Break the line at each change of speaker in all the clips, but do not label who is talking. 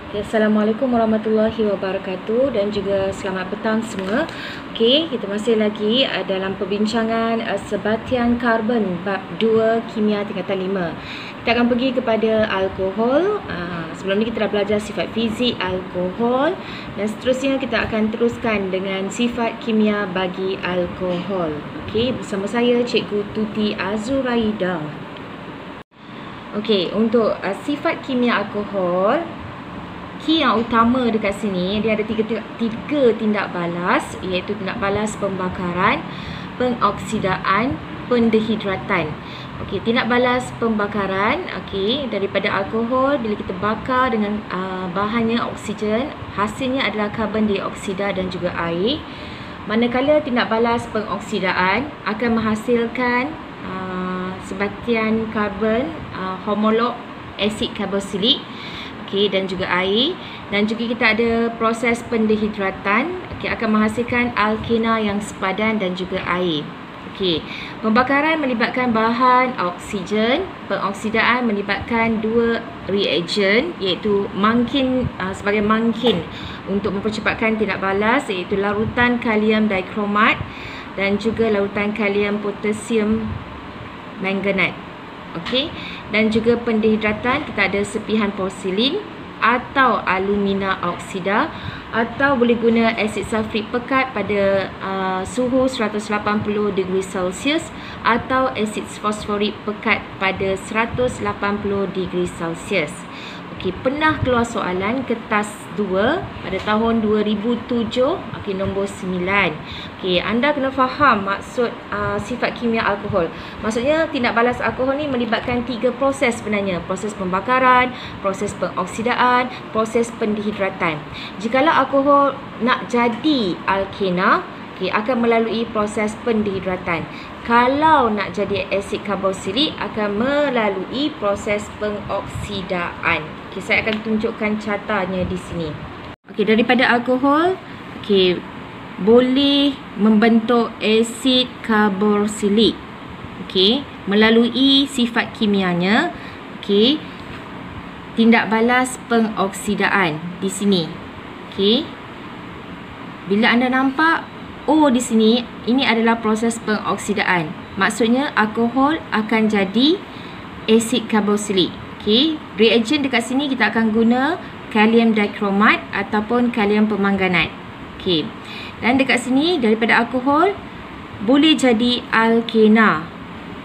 Okay, Assalamualaikum warahmatullahi wabarakatuh dan juga selamat petang semua. Okey, kita masih lagi dalam perbincangan sebatian karbon bab 2 kimia tingkatan 5. Kita akan pergi kepada alkohol. Sebelum ni kita dah belajar sifat fizik alkohol dan seterusnya kita akan teruskan dengan sifat kimia bagi alkohol. Okey, bersama saya Cikgu Tuti Azuraida. Okey, untuk sifat kimia alkohol, key yang utama dekat sini, dia ada tiga tindak balas, iaitu tindak balas pembakaran, pengoksidaan, pendehidratan. Okey, tindak balas pembakaran, okey, daripada alkohol bila kita bakar dengan bahannya oksigen, hasilnya adalah karbon dioksida dan juga air. Manakala tindak balas pengoksidaan akan menghasilkan sebatian karbon homolog asid karboksilik, okey, dan juga air, dan juga kita ada proses pendehidratan, okey, akan menghasilkan alkena yang sepadan dan juga air. Okey, pembakaran melibatkan bahan oksigen, pengoksidaan melibatkan dua reagen, iaitu mangkin sebagai mangkin untuk mempercepatkan tindak balas, iaitu larutan kalium dikromat dan juga larutan kalium potasium manganat. Okey, dan juga pendehidratan kita ada sepihan porselin atau alumina oksida, atau boleh guna asid sulfurik pekat pada suhu 180 degree Celsius, atau asid fosforik pekat pada 180 degree Celsius. Okey, pernah keluar soalan kertas 2 pada tahun 2007, okey, nombor 9. Okey, anda kena faham maksud sifat kimia alkohol. Maksudnya tindak balas alkohol ni melibatkan 3 proses sebenarnya. Proses pembakaran, proses pengoksidaan, proses pendehidratan. Jikalau alkohol nak jadi alkena, okey, akan melalui proses pendehidratan. Kalau nak jadi asid karboksilik akan melalui proses pengoksidaan. Okey, saya akan tunjukkan cartanya di sini. Okey, daripada alkohol, okey, boleh membentuk asid karboksilik. Okey, melalui sifat kimianya, okey, tindak balas pengoksidaan di sini. Okey. Bila anda nampak O di sini, ini adalah proses pengoksidaan. Maksudnya alkohol akan jadi asid karboksilik. Okey, reagen dekat sini kita akan guna kalium dikromat ataupun kalium permanganat. Okey. Dan dekat sini daripada alkohol boleh jadi alkena.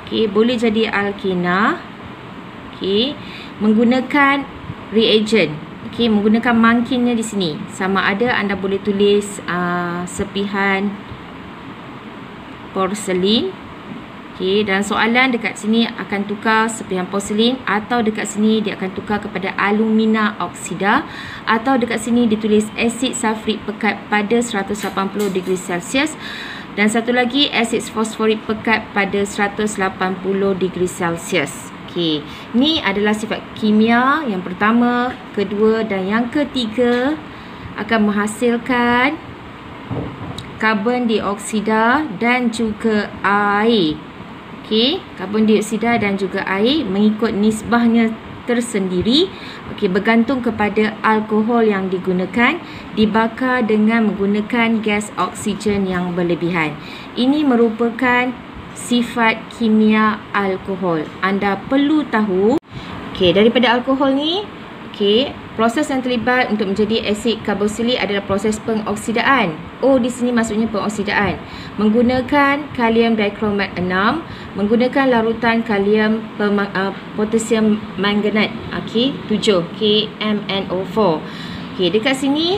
Okey, boleh jadi alkena. Okey, menggunakan reagen. Okey, menggunakan mangkinnya di sini. Sama ada anda boleh tulis sepihan porselin. Okey, dan soalan dekat sini akan tukar sepihan porselin, atau dekat sini dia akan tukar kepada alumina oksida, atau dekat sini ditulis asid sulfurik pekat pada 180 degree Celsius, dan satu lagi asid fosforik pekat pada 180 degree Celsius. Okey, ni adalah sifat kimia yang pertama, kedua dan yang ketiga akan menghasilkan karbon dioksida dan juga air. Okey, karbon dioksida dan juga air mengikut nisbahnya tersendiri. Okey, bergantung kepada alkohol yang digunakan, dibakar dengan menggunakan gas oksigen yang berlebihan. Ini merupakan sifat kimia alkohol. Anda perlu tahu. Okey, daripada alkohol ni, okey, proses yang terlibat untuk menjadi asid karboksilik adalah proses pengoksidaan. O di sini maksudnya pengoksidaan. Menggunakan kalium dikromat 6, menggunakan larutan kalium potasium manganat, okey, 7, KMnO4. Okey, dekat sini,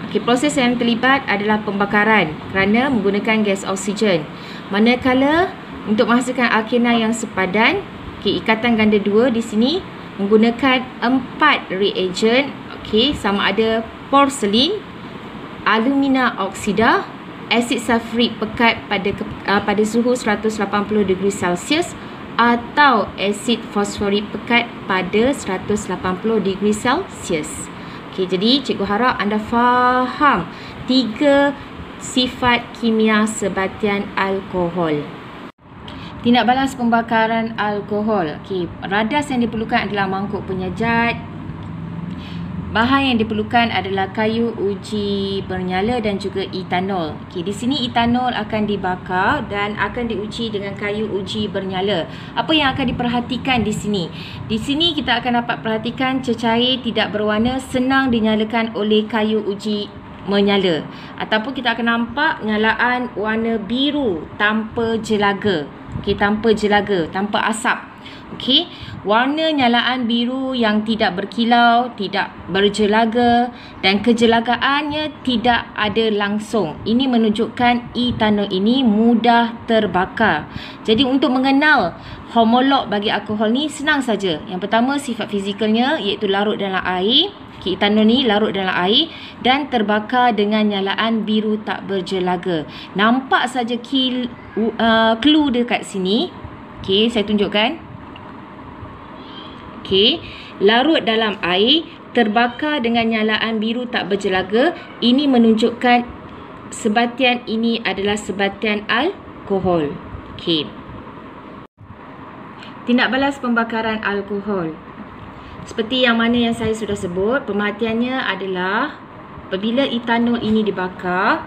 okey, proses yang terlibat adalah pembakaran kerana menggunakan gas oksigen. Manakala untuk menghasilkan alkena yang sepadan, okey, ikatan ganda 2 di sini menggunakan 4 reagen, okey, sama ada porselin, alumina oksida, asid sulfurik pekat pada suhu 180 degree Celsius, atau asid fosforik pekat pada 180 degree Celsius. Okey, jadi cikgu harap anda faham 3 sifat kimia sebatian alkohol. Tindak balas pembakaran alkohol. Okey, radas yang diperlukan adalah mangkuk penyajat, Bahan yang diperlukan adalah kayu uji bernyala dan juga etanol. Okey, di sini etanol akan dibakar dan akan diuji dengan kayu uji bernyala. Apa yang akan diperhatikan di sini? Di sini kita akan dapat perhatikan cecair tidak berwarna senang dinyalakan oleh kayu uji menyala. Ataupun kita akan nampak nyalaan warna biru tanpa jelaga. Okey, tanpa jelaga, tanpa asap. Okey, warna nyalaan biru yang tidak berkilau, tidak berjelaga dan kejelagaannya tidak ada langsung. Ini menunjukkan etanol ini mudah terbakar. Jadi untuk mengenal homolog bagi alkohol ni senang saja. Yang pertama sifat fizikalnya iaitu larut dalam air. Okay, etanol ni larut dalam air dan terbakar dengan nyalaan biru tak berjelaga. Nampak saja clue dekat sini. Okey, saya tunjukkan. Okey, larut dalam air, terbakar dengan nyalaan biru tak berjelaga. Ini menunjukkan sebatian ini adalah sebatian alkohol. Okey. Tindak balas pembakaran alkohol. Seperti yang mana yang saya sudah sebut, pemerhatiannya adalah apabila etanol ini dibakar,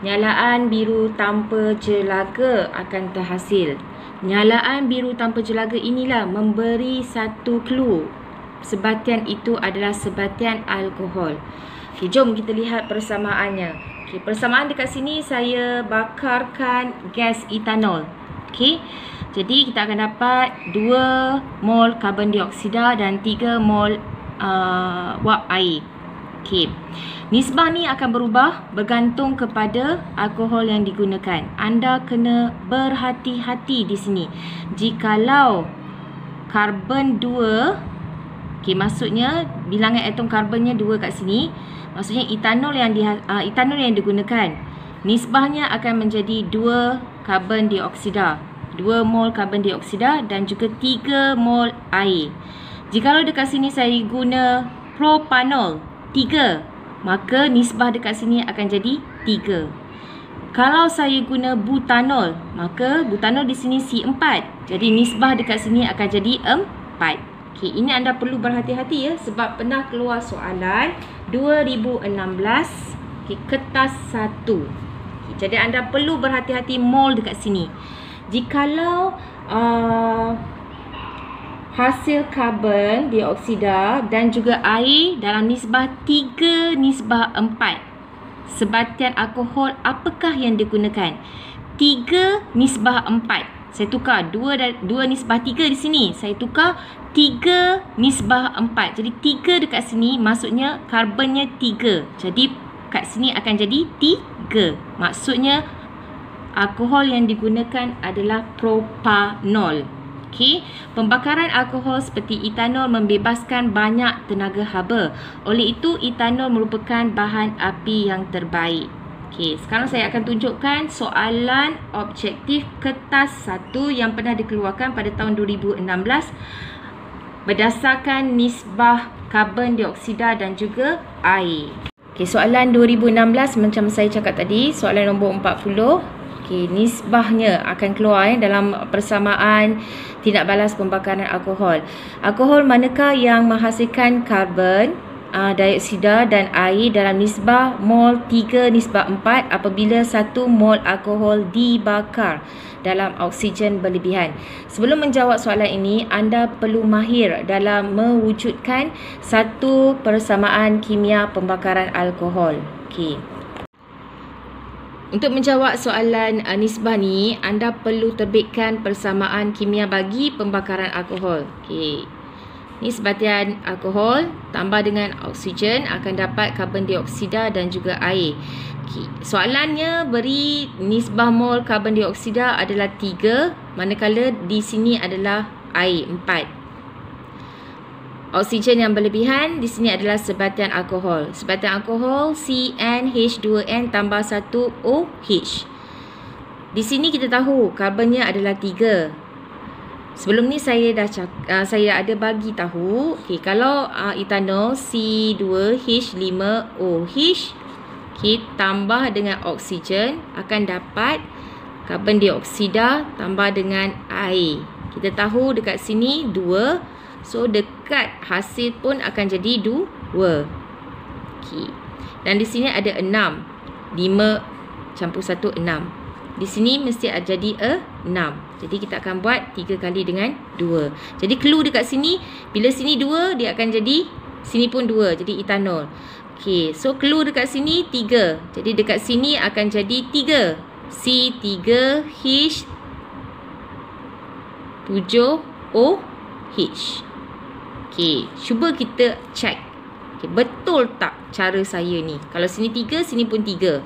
nyalaan biru tanpa jelaga akan terhasil. Nyalaan biru tanpa jelaga inilah memberi satu clue. Sebatian itu adalah sebatian alkohol. Okay, jom kita lihat persamaannya. Okay, persamaan dekat sini saya bakarkan gas etanol. Okay, jadi kita akan dapat 2 mol karbon dioksida dan 3 mol wap air. Okay. Nisbah ni akan berubah bergantung kepada alkohol yang digunakan. Anda kena berhati-hati di sini. Jikalau karbon 2, okay, maksudnya bilangan atom karbonnya 2 kat sini, maksudnya etanol yang digunakan, nisbahnya akan menjadi 2 karbon dioksida. 2 mol karbon dioksida dan juga 3 mol air. Jikalau dekat sini saya guna propanol 3, maka nisbah dekat sini akan jadi 3. Kalau saya guna butanol, maka butanol di sini C4. Jadi nisbah dekat sini akan jadi 4. Okey, ini anda perlu berhati-hati ya, sebab pernah keluar soalan 2016, okay, kertas 1. Okay, jadi anda perlu berhati-hati mol dekat sini. Jikalau hasil karbon dioksida dan juga air dalam nisbah 3 nisbah 4. Sebatian alkohol apakah yang digunakan? 3 nisbah 4. Saya tukar 2 nisbah 3 di sini. Saya tukar 3 nisbah 4. Jadi 3 dekat sini maksudnya karbonnya 3. Jadi kat sini akan jadi 3. Maksudnya alkohol yang digunakan adalah propanol. Okay. Pembakaran alkohol seperti etanol membebaskan banyak tenaga haba. Oleh itu, etanol merupakan bahan api yang terbaik. Okay. Sekarang saya akan tunjukkan soalan objektif kertas 1 yang pernah dikeluarkan pada tahun 2016 berdasarkan nisbah karbon dioksida dan juga air. Okay, soalan 2016 macam saya cakap tadi, soalan nombor 40. Okay, nisbahnya akan keluar dalam persamaan tindak balas pembakaran alkohol. Alkohol manakah yang menghasilkan karbon dioksida dan air dalam nisbah mol 3 nisbah 4 apabila 1 mol alkohol dibakar dalam oksigen berlebihan? Sebelum menjawab soalan ini, anda perlu mahir dalam mewujudkan satu persamaan kimia pembakaran alkohol. Okay. Untuk menjawab soalan nisbah ni, anda perlu terbitkan persamaan kimia bagi pembakaran alkohol. Okey. Ni sebatian alkohol tambah dengan oksigen akan dapat karbon dioksida dan juga air. Okey. Soalannya beri nisbah mol karbon dioksida adalah 3, manakala di sini adalah air 4. Oksigen yang berlebihan di sini adalah sebatian alkohol. Sebatian alkohol CnH2n tambah 1 OH. Di sini kita tahu karbonnya adalah 3. Sebelum ni saya ada bagi tahu, okay, kalau etanol C2H5OH, okay, tambah dengan oksigen akan dapat karbon dioksida tambah dengan air. Kita tahu dekat sini 2. So dekat hasil pun akan jadi 2. Okey. Dan di sini ada 6. 5 campur 1, 6. Di sini mesti jadi 6. Jadi kita akan buat 3 kali dengan 2. Jadi clue dekat sini, bila sini 2, dia akan jadi sini pun 2. Jadi etanol. Okey, so clue dekat sini 3. Jadi dekat sini akan jadi 3. C3H7OH. Okey, cuba kita check. Okay, betul tak cara saya ni? Kalau sini 3, sini pun 3.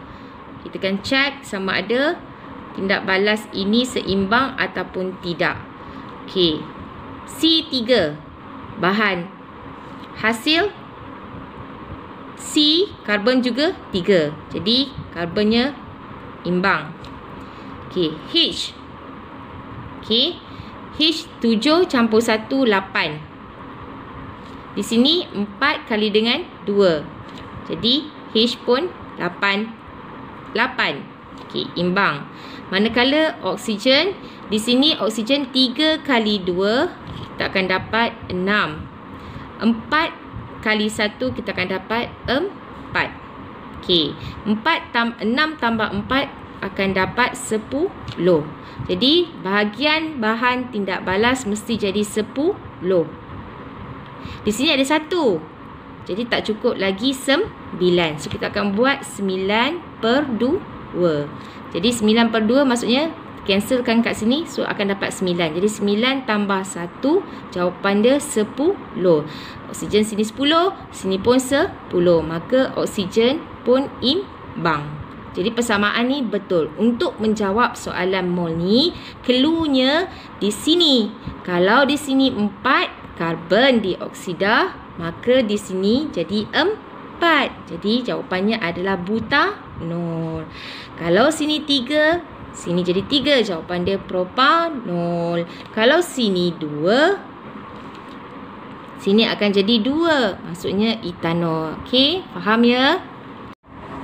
Kita akan check sama ada tindak balas ini seimbang ataupun tidak. Okey. C3 bahan hasil, C karbon juga 3. Jadi karbonnya imbang. Okey, H. Okey. H7 campur 1, 8. Di sini 4 kali dengan 2. Jadi H pun 8. Okey, imbang. Manakala oksigen, di sini oksigen 3 kali 2, kita akan dapat 6. 4 kali 1, kita akan dapat 4. Okey, 6 tambah 4 akan dapat 10. Jadi bahagian bahan tindak balas mesti jadi 10. Di sini ada 1. Jadi tak cukup lagi 9. So kita akan buat 9/2. Jadi 9/2 maksudnya cancelkan kat sini. So akan dapat 9. Jadi 9 tambah 1, jawapan dia 10. Oksigen sini 10, sini pun 10. Maka oksigen pun imbang. Jadi persamaan ni betul. Untuk menjawab soalan mol ni, cluenya di sini. Kalau di sini 4 karbon dioksida, maka di sini jadi 4. Jadi jawapannya adalah butanol. Kalau sini 3, sini jadi 3. Jawapan dia propanol. Kalau sini 2, sini akan jadi 2. Maksudnya etanol. Okey, faham ya?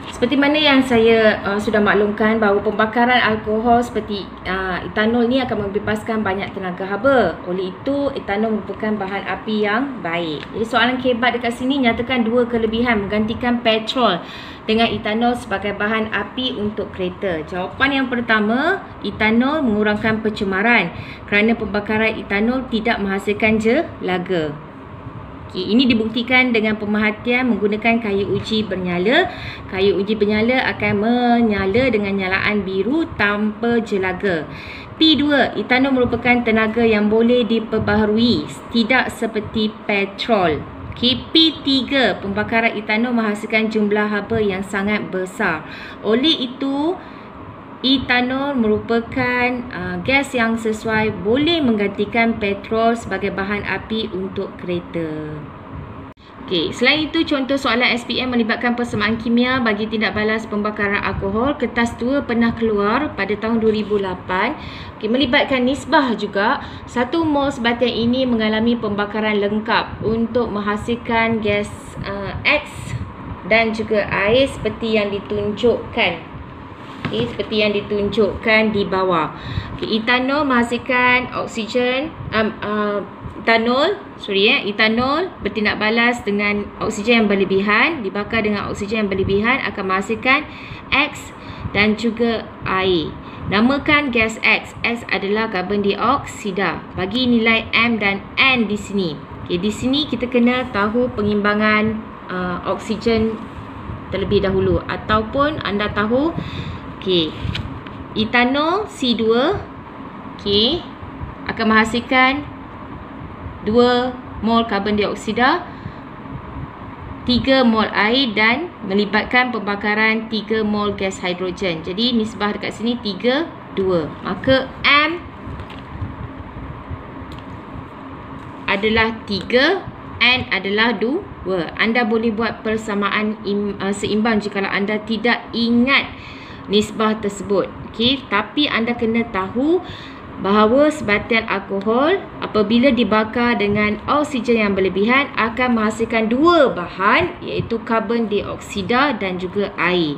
Seperti mana yang saya sudah maklumkan bahawa pembakaran alkohol seperti etanol ni akan membebaskan banyak tenaga haba. Oleh itu, etanol merupakan bahan api yang baik. Jadi soalan kebat dekat sini nyatakan 2 kelebihan menggantikan petrol dengan etanol sebagai bahan api untuk kereta. Jawapan yang pertama, etanol mengurangkan pencemaran kerana pembakaran etanol tidak menghasilkan jelaga. Ini dibuktikan dengan pemerhatian menggunakan kayu uji bernyala. Kayu uji bernyala akan menyala dengan nyalaan biru tanpa jelaga. P2, etanol merupakan tenaga yang boleh diperbaharui, tidak seperti petrol. P3, pembakaran etanol menghasilkan jumlah haba yang sangat besar. Oleh itu, etanol merupakan gas yang sesuai, boleh menggantikan petrol sebagai bahan api untuk kereta. Okey, selain itu contoh soalan SPM melibatkan persamaan kimia bagi tindak balas pembakaran alkohol. Kertas 2 pernah keluar pada tahun 2008. Okey, melibatkan nisbah juga. 1 mol sebatian ini mengalami pembakaran lengkap untuk menghasilkan gas X dan juga air seperti yang ditunjukkan. Okay, seperti yang ditunjukkan di bawah. Okay, etanol menghasilkan oksigen, etanol bertindak balas dengan oksigen yang berlebihan, dibakar dengan oksigen yang berlebihan akan menghasilkan X dan juga air. Namakan gas X. X adalah karbon dioksida. Bagi nilai M dan N di sini. Okay, di sini kita kena tahu pengimbangan oksigen terlebih dahulu, ataupun anda tahu. Okey, etanol C2 okey akan menghasilkan 2 mol karbon dioksida, 3 mol air dan melibatkan pembakaran 3 mol gas hidrogen. Jadi nisbah dekat sini 3:2. Maka M adalah 3, N adalah 2. Anda boleh buat persamaan seimbang jika anda tidak ingat nisbah tersebut. Okey, tapi anda kena tahu bahawa sebatian alkohol apabila dibakar dengan oksigen yang berlebihan akan menghasilkan 2 bahan, iaitu karbon dioksida dan juga air.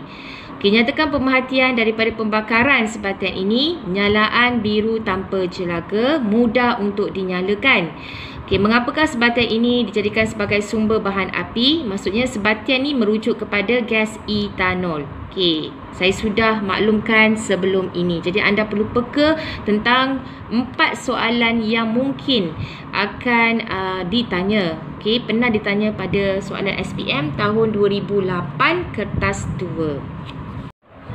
Okey, nyatakan pemerhatian daripada pembakaran sebatian ini. Nyalaan biru tanpa jelaga, mudah untuk dinyalakan. Okey, mengapakah sebatian ini dijadikan sebagai sumber bahan api? Maksudnya sebatian ni merujuk kepada gas etanol. Okey, saya sudah maklumkan sebelum ini. Jadi anda perlu peka tentang 4 soalan yang mungkin akan ditanya. Okey, pernah ditanya pada soalan SPM tahun 2008 kertas 2.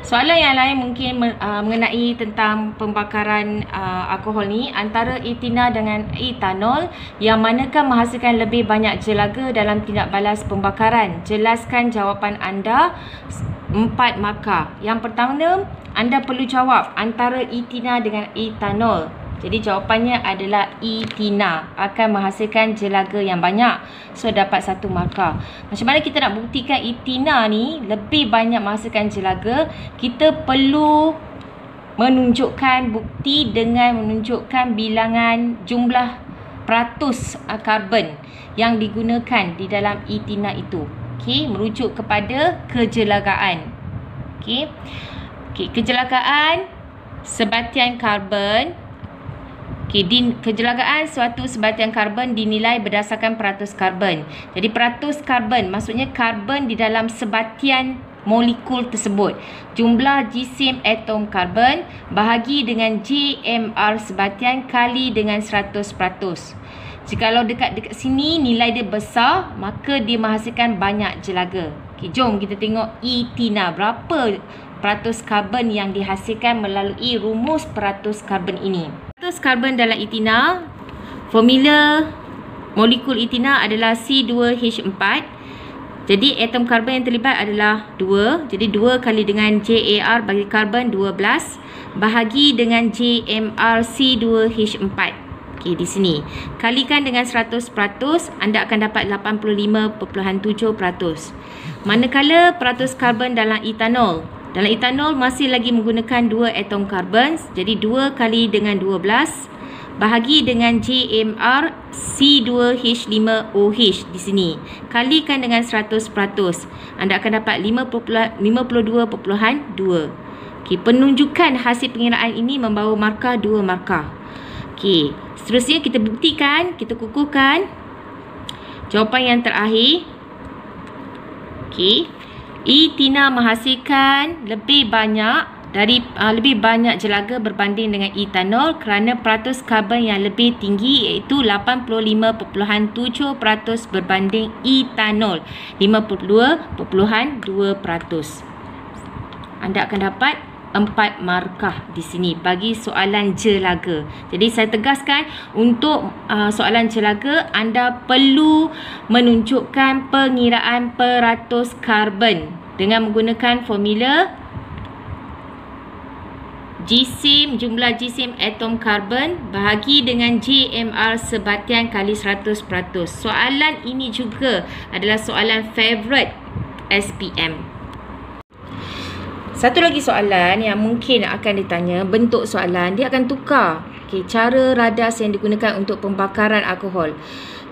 Soalan yang lain mungkin mengenai tentang pembakaran alkohol ni, antara etina dengan etanol, yang manakah menghasilkan lebih banyak jelaga dalam tindak balas pembakaran? Jelaskan jawapan anda. 4 markah. Yang pertama, anda perlu jawab antara etina dengan etanol. Jadi jawapannya adalah etina akan menghasilkan jelaga yang banyak. So dapat 1 markah. Macam mana kita nak buktikan etina ni lebih banyak menghasilkan jelaga? Kita perlu menunjukkan bukti dengan menunjukkan bilangan jumlah peratus karbon yang digunakan di dalam etina itu. Okey, merujuk kepada kejelagaan. Okey. Okey, kejelagaan sebatian karbon. Okey, kejelagaan suatu sebatian karbon dinilai berdasarkan peratus karbon. Jadi peratus karbon maksudnya karbon di dalam sebatian molekul tersebut. Jumlah jisim atom karbon bahagi dengan JMR sebatian kali dengan 100%. Jikalau dekat sini nilai dia besar, maka dia menghasilkan banyak jelaga. Okey, jom kita tengok etina. Berapa peratus karbon yang dihasilkan melalui rumus peratus karbon ini? Peratus karbon dalam etina, formula molekul etina adalah C2H4. Jadi atom karbon yang terlibat adalah 2. Jadi 2 kali dengan JAR bagi karbon 12 bahagi dengan JMR C2H4. Okey, di sini kalikan dengan 100%, anda akan dapat 85.7%. Manakala peratus karbon dalam etanol, masih lagi menggunakan 2 atom karbon. Jadi 2 kali dengan 12 bahagi dengan JMR C2H5OH di sini. Kalikan dengan 100%, anda akan dapat 52.2. Okey, penunjukan hasil pengiraan ini membawa markah 2 markah. Okey, seterusnya kita buktikan, kita kukuhkan jawapan yang terakhir. Okey, etina menghasilkan lebih banyak jelaga berbanding dengan etanol kerana peratus karbon yang lebih tinggi, iaitu 85.7% berbanding etanol 52.2%. Anda akan dapat 4 markah di sini bagi soalan jelaga. Jadi saya tegaskan, untuk soalan jelaga anda perlu menunjukkan pengiraan peratus karbon dengan menggunakan formula jumlah jisim atom karbon bahagi dengan JMR sebatian kali 100%. Soalan ini juga adalah soalan favourite SPM. Satu lagi soalan yang mungkin akan ditanya, bentuk soalan dia akan tukar. Okey, cara radas yang digunakan untuk pembakaran alkohol.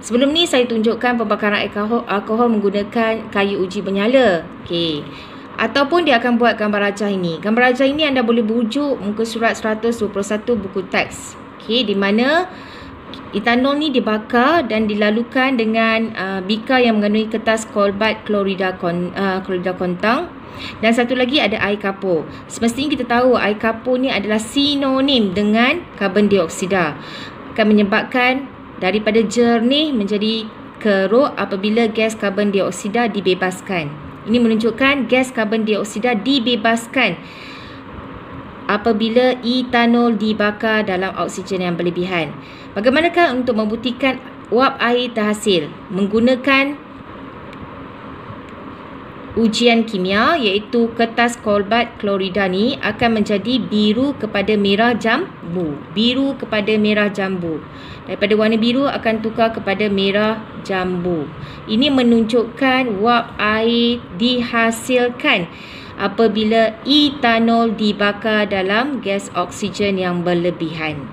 Sebelum ni saya tunjukkan pembakaran alkohol menggunakan kayu uji bernyala. Okey. Ataupun dia akan buat gambar rajah ini. Gambar rajah ini anda boleh bujuk muka surat 121 buku teks. Okey, di mana etanol ni dibakar dan dilalukan dengan bika yang mengandungi kertas kolbat klorida kontang. Dan satu lagi ada air kapur. Semestinya kita tahu air kapur ni adalah sinonim dengan karbon dioksida. Akan menyebabkan daripada jernih menjadi keruh apabila gas karbon dioksida dibebaskan. Ini menunjukkan gas karbon dioksida dibebaskan apabila etanol dibakar dalam oksigen yang berlebihan. Bagaimanakah untuk membuktikan uap air terhasil? Menggunakan ujian kimia, iaitu kertas kolbat klorida ni akan menjadi biru kepada merah jambu. Biru kepada merah jambu. Daripada warna biru akan tukar kepada merah jambu. Ini menunjukkan uap air dihasilkan apabila etanol dibakar dalam gas oksigen yang berlebihan.